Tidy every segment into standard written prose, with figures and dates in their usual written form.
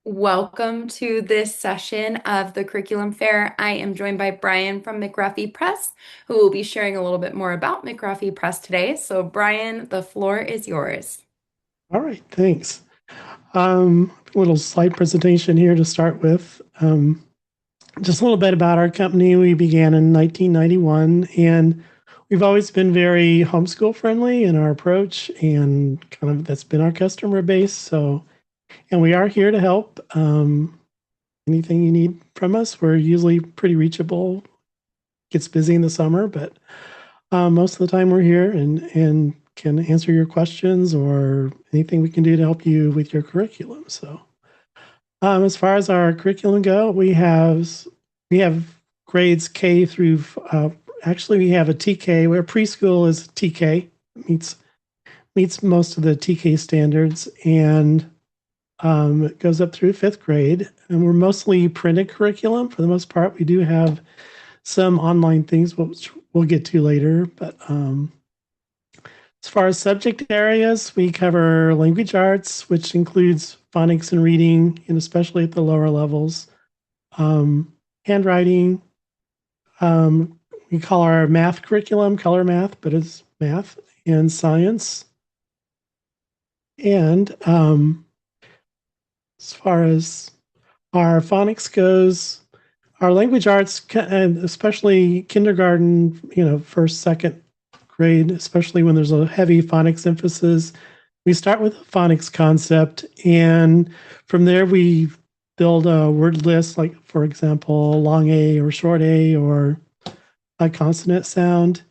Welcome to this session of the Curriculum Fair. I am joined by Brian from McRuffy Press, who will be sharing a little bit more about McRuffy Press today. So, Brian, the floor is yours. All right, thanks. A little slide presentation here to start with. Just a little bit about our company. We began in 1991, and we've always been very homeschool friendly in our approach, and kind of that's been our customer base. And we are here to help. Anything you need from us, we're usually pretty reachable. Gets busy in the summer, but most of the time we're here and can answer your questions or anything we can do to help you with your curriculum. As far as our curriculum go, we have grades K through. Actually, we have a TK where preschool is TK meets most of the TK standards, and it goes up through fifth grade. And we're mostly printed curriculum for the most part. We do have some online things, which we'll get to later, but as far as subject areas, we cover language arts, which includes phonics and reading, and especially at the lower levels. Handwriting. We call our math curriculum color math, but it's math and science. And as far as our phonics goes, our language arts, and especially kindergarten, first, second grade, especially when there's a heavy phonics emphasis, we start with a phonics concept. And from there, we build a word list, like, for example, long A or short A or a consonant sound.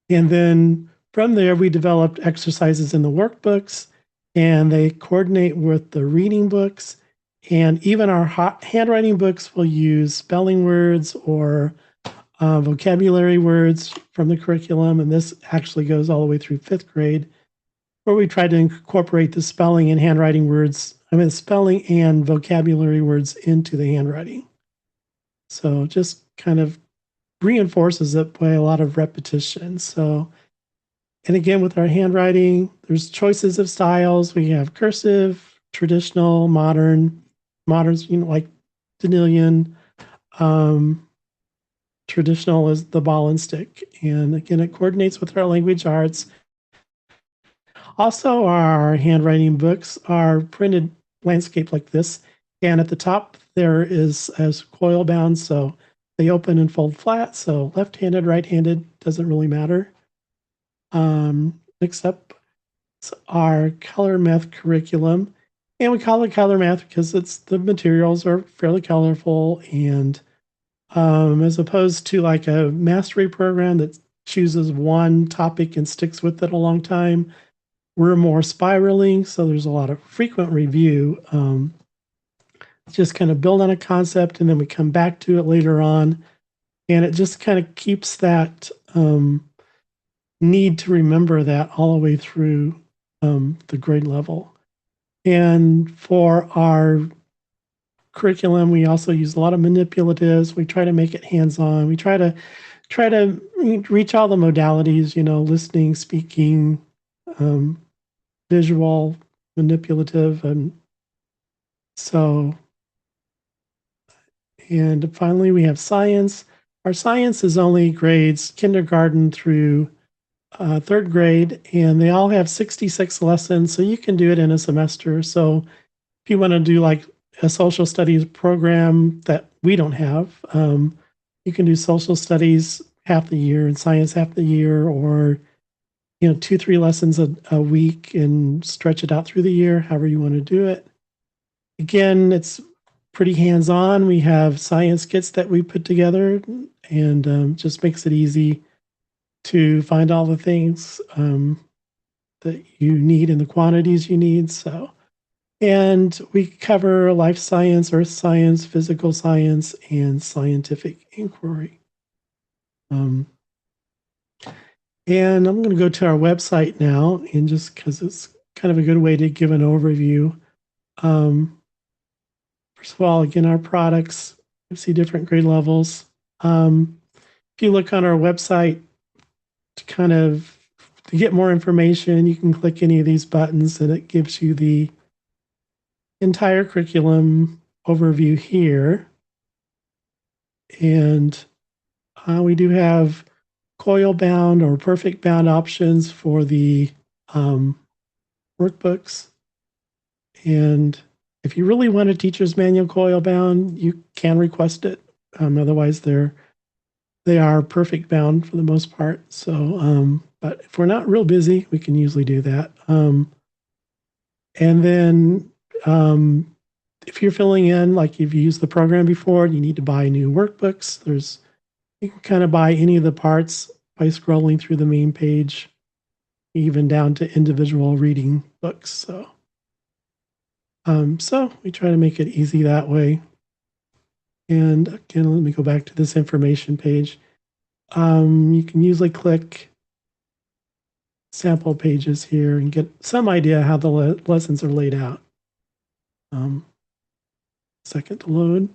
And then from there, we developed exercises in the workbooks, and they coordinate with the reading books. And even our handwriting books will use spelling words or vocabulary words from the curriculum. And this actually goes all the way through fifth grade, where we try to incorporate the spelling and handwriting words, spelling and vocabulary words into the handwriting. So just kind of reinforces it by a lot of repetition. And again, with our handwriting, there's choices of styles. We have cursive, traditional, moderns, like Danilian. Traditional is the ball and stick. And again, it coordinates with our language arts. Also, our handwriting books are printed landscape like this. And at the top, there is as coil bound. So they open and fold flat. So left-handed, right-handed, doesn't really matter. Next up is our color math curriculum. And we call it color math because the materials are fairly colorful, and as opposed to like a mastery program that chooses one topic and sticks with it a long time, we're more spiraling, so there's a lot of frequent review. Just kind of build on a concept, and then we come back to it later on, and it just kind of keeps that need to remember that all the way through the grade level. And for our curriculum, we also use a lot of manipulatives. We try to make it hands-on. We try to reach all the modalities, listening, speaking, visual, manipulative, so. And finally, we have science. Our science is only grades kindergarten through third grade, and they all have 66 lessons, so you can do it in a semester. So if you want to do like a social studies program that we don't have, you can do social studies half the year and science half the year, or 2-3 lessons a week and stretch it out through the year, however you want to do it. Again, it's pretty hands-on. We have science kits that we put together, and just makes it easy to find all the things that you need in the quantities you need. And we cover life science, earth science, physical science, and scientific inquiry. And I'm going to go to our website now, and just because it's kind of a good way to give an overview. First of all, again, our products, you see different grade levels. If you look on our website to get more information, you can click any of these buttons, and it gives you the entire curriculum overview here. And we do have coil bound or perfect bound options for the workbooks. And if you really want a teacher's manual coil bound, you can request it. Otherwise, they are perfect bound for the most part. So, but if we're not real busy, we can usually do that. And then if you're filling in, like you've used the program before, you need to buy new workbooks. You can kind of buy any of the parts by scrolling through the main page, even down to individual reading books. So we try to make it easy that way. And again, let me go back to this information page. You can usually click sample pages here and get some idea how the lessons are laid out. Second to load.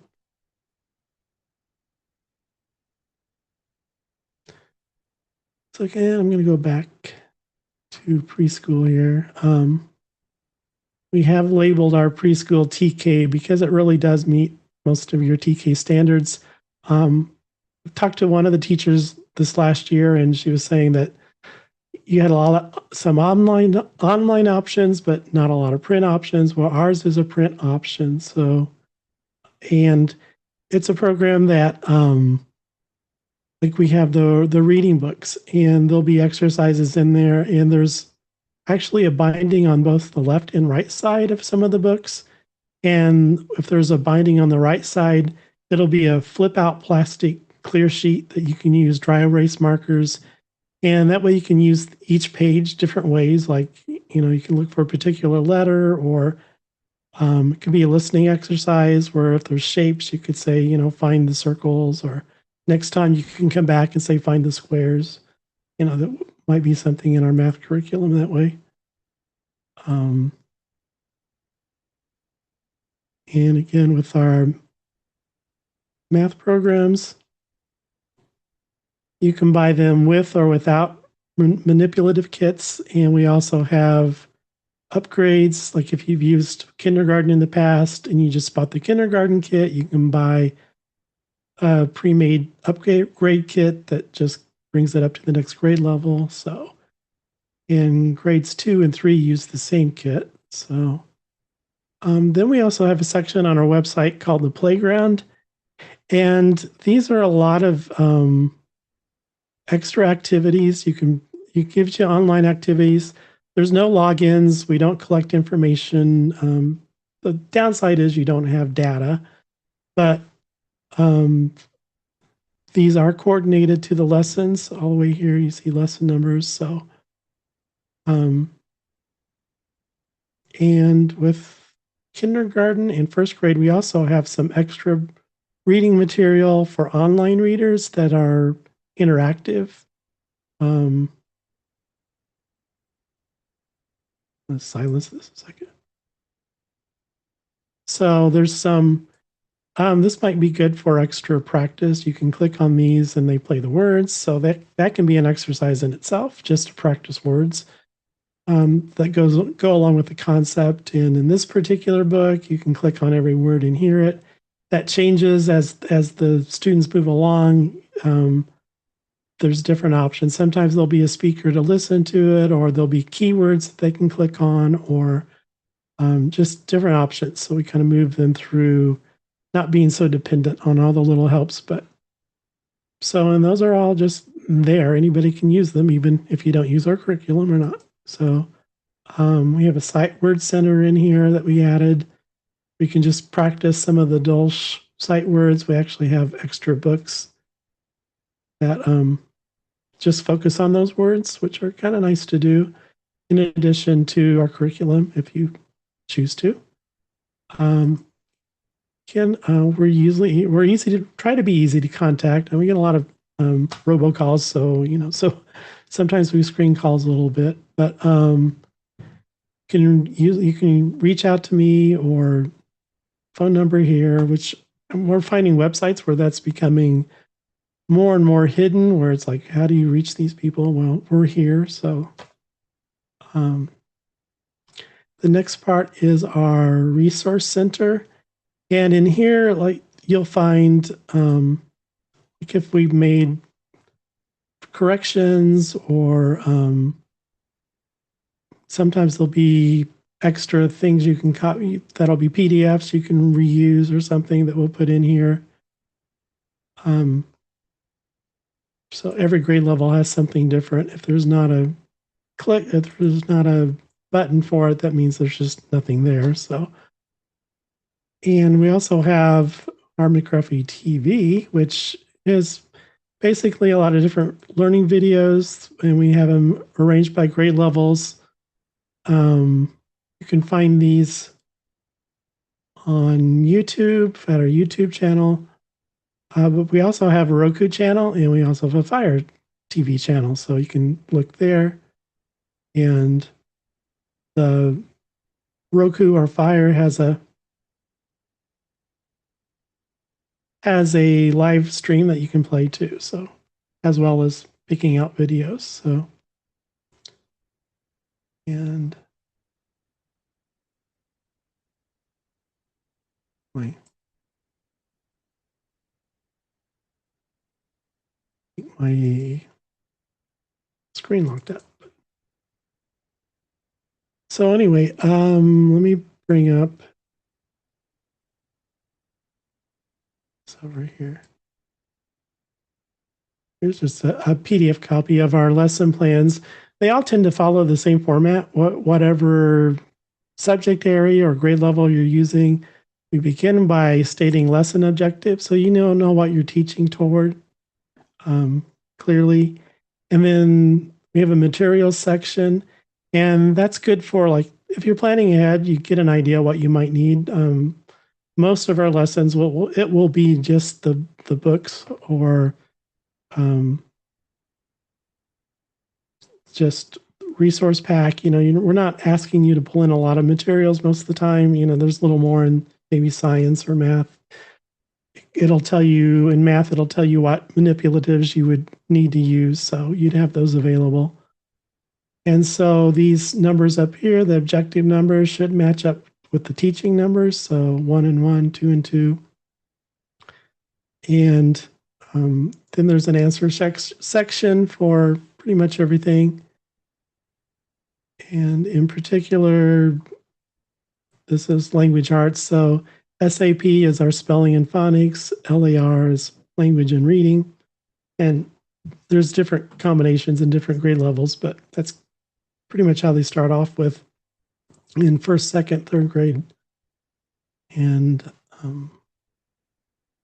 So again, I'm going to go back to preschool here. We have labeled our preschool TK because it really does meet most of your TK standards. I talked to one of the teachers this last year, and she was saying that you had some online options, but not a lot of print options. Well, ours is a print option. So, and it's a program that like we have the reading books, and there'll be exercises in there, and there's actually a binding on both the left and right side of some of the books. And if there's a binding on the right side, it'll be a flip out plastic clear sheet that you can use dry erase markers. And that way you can use each page different ways. Like, you can look for a particular letter, or it could be a listening exercise where if there's shapes, you could say, find the circles, or next time you can come back and say, find the squares. That might be something in our math curriculum that way. And again, with our math programs, you can buy them with or without manipulative kits. And we also have upgrades. Like if you've used kindergarten in the past and you just bought the kindergarten kit, you can buy a pre-made upgrade kit that just brings it up to the next grade level. So in grades 2 and 3, use the same kit. So then we also have a section on our website called the Playground. And these are a lot of extra activities. It gives you online activities. There's no logins. We don't collect information. The downside is you don't have data, but these are coordinated to the lessons. All the way here, you see lesson numbers. So, and with kindergarten and first grade, we also have some extra reading material for online readers that are interactive. Let's silence this a second. So there's some, this might be good for extra practice. You can click on these and they play the words. So that can be an exercise in itself, just to practice words. That go along with the concept. And in this particular book, you can click on every word and hear it. That changes as the students move along. There's different options. Sometimes there'll be a speaker to listen to it, or there'll be keywords that they can click on, or just different options. So we kind of move them through, not being so dependent on all the little helps. And those are all just there. Anybody can use them, even if you don't use our curriculum or not. So we have a sight word center in here that we added. We can just practice some of the Dolch sight words. We actually have extra books that just focus on those words, which are kind of nice to do, in addition to our curriculum, if you choose to. We're easy to try to be easy to contact, and we get a lot of robocalls. So sometimes we screen calls a little bit, but you can reach out to me, or phone number here, which we're finding websites where that's becoming more and more hidden, where it's like, how do you reach these people? Well, we're here. So the next part is our resource center. And in here, like you'll find like if we've made corrections or sometimes there'll be extra things you can copy that'll be PDFs you can reuse or something that we'll put in here. So every grade level has something different. If there's not a if there's not a button for it, that means there's just nothing there. So, and we also have our McRuffy TV, which is basically a lot of different learning videos, and we have them arranged by grade levels. You can find these on YouTube at our YouTube channel. But we also have a Roku channel and we also have a Fire TV channel. So you can look there. And the Roku or Fire has a live stream that you can play too. So as well as picking out videos. So and my screen locked up. So anyway, let me bring up this over here. Here's just a PDF copy of our lesson plans. They all tend to follow the same format, whatever subject area or grade level you're using. We begin by stating lesson objectives, so you know what you're teaching toward clearly. And then we have a materials section, and that's good for like if you're planning ahead, you get an idea what you might need. Most of our lessons will be just the books or just resource pack. We're not asking you to pull in a lot of materials most of the time. There's a little more in maybe science or math. It'll tell you in math, it'll tell you what manipulatives you would need to use. So you'd have those available. And so these numbers up here, the objective numbers should match up with the teaching numbers. So 1 and 1, 2 and 2. And then there's an answer section for pretty much everything. And in particular, this is language arts. So SAP is our spelling and phonics. LAR is language and reading. And there's different combinations in different grade levels, but that's pretty much how they start off with in first, second, third grade. And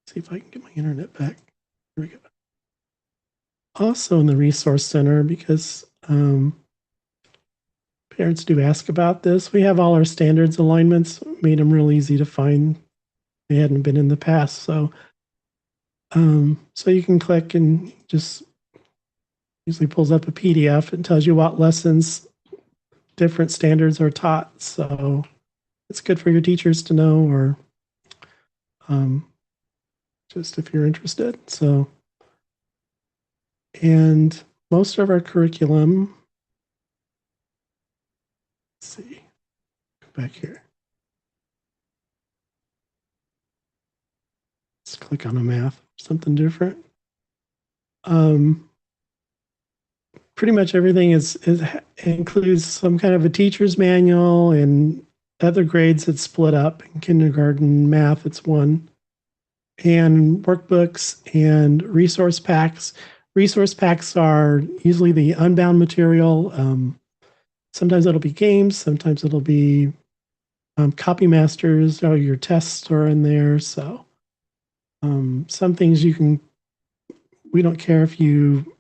see if I can get my internet back. Here we go. Also in the resource center, because parents do ask about this, we have all our standards alignments, made them real easy to find. They hadn't been in the past. So you can click and just usually pulls up a PDF and tells you what lessons different standards are taught. So it's good for your teachers to know, or just if you're interested. So, and most of our curriculum, let's see, go back here. Let's click on a math, something different. Pretty much everything includes some kind of a teacher's manual, and other grades it's split up. In kindergarten math, it's one, and workbooks and resource packs. Resource packs are usually the unbound material. Sometimes it'll be games, sometimes it'll be copy masters, or your tests are in there. So some things we don't care if you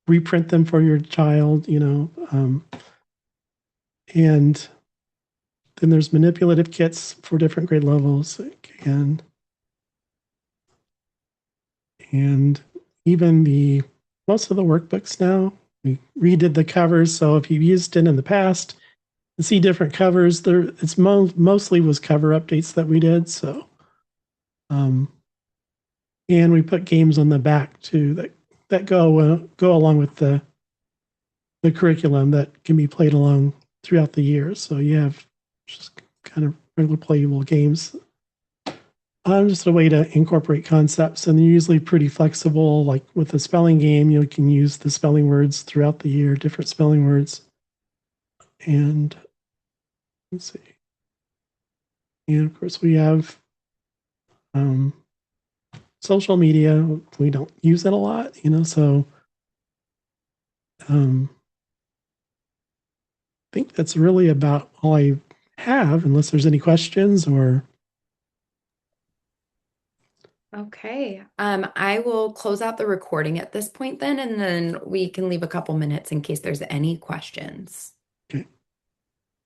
reprint them for your child, and then there's manipulative kits for different grade levels, and even most of the workbooks now, we redid the covers. So if you've used it in the past and see different covers, it's mostly was cover updates that we did. So, and we put games on the back too that go along with the curriculum that can be played along throughout the year. So you have kind of regular playable games. Just a way to incorporate concepts, and they're usually pretty flexible. Like with a spelling game, you can use the spelling words throughout the year, different spelling words. And let's see. And of course, we have um, social media. We don't use it a lot, so I think that's really about all I have, unless there's any questions or. Okay. I will close out the recording at this point then, and then we can leave a couple minutes in case there's any questions.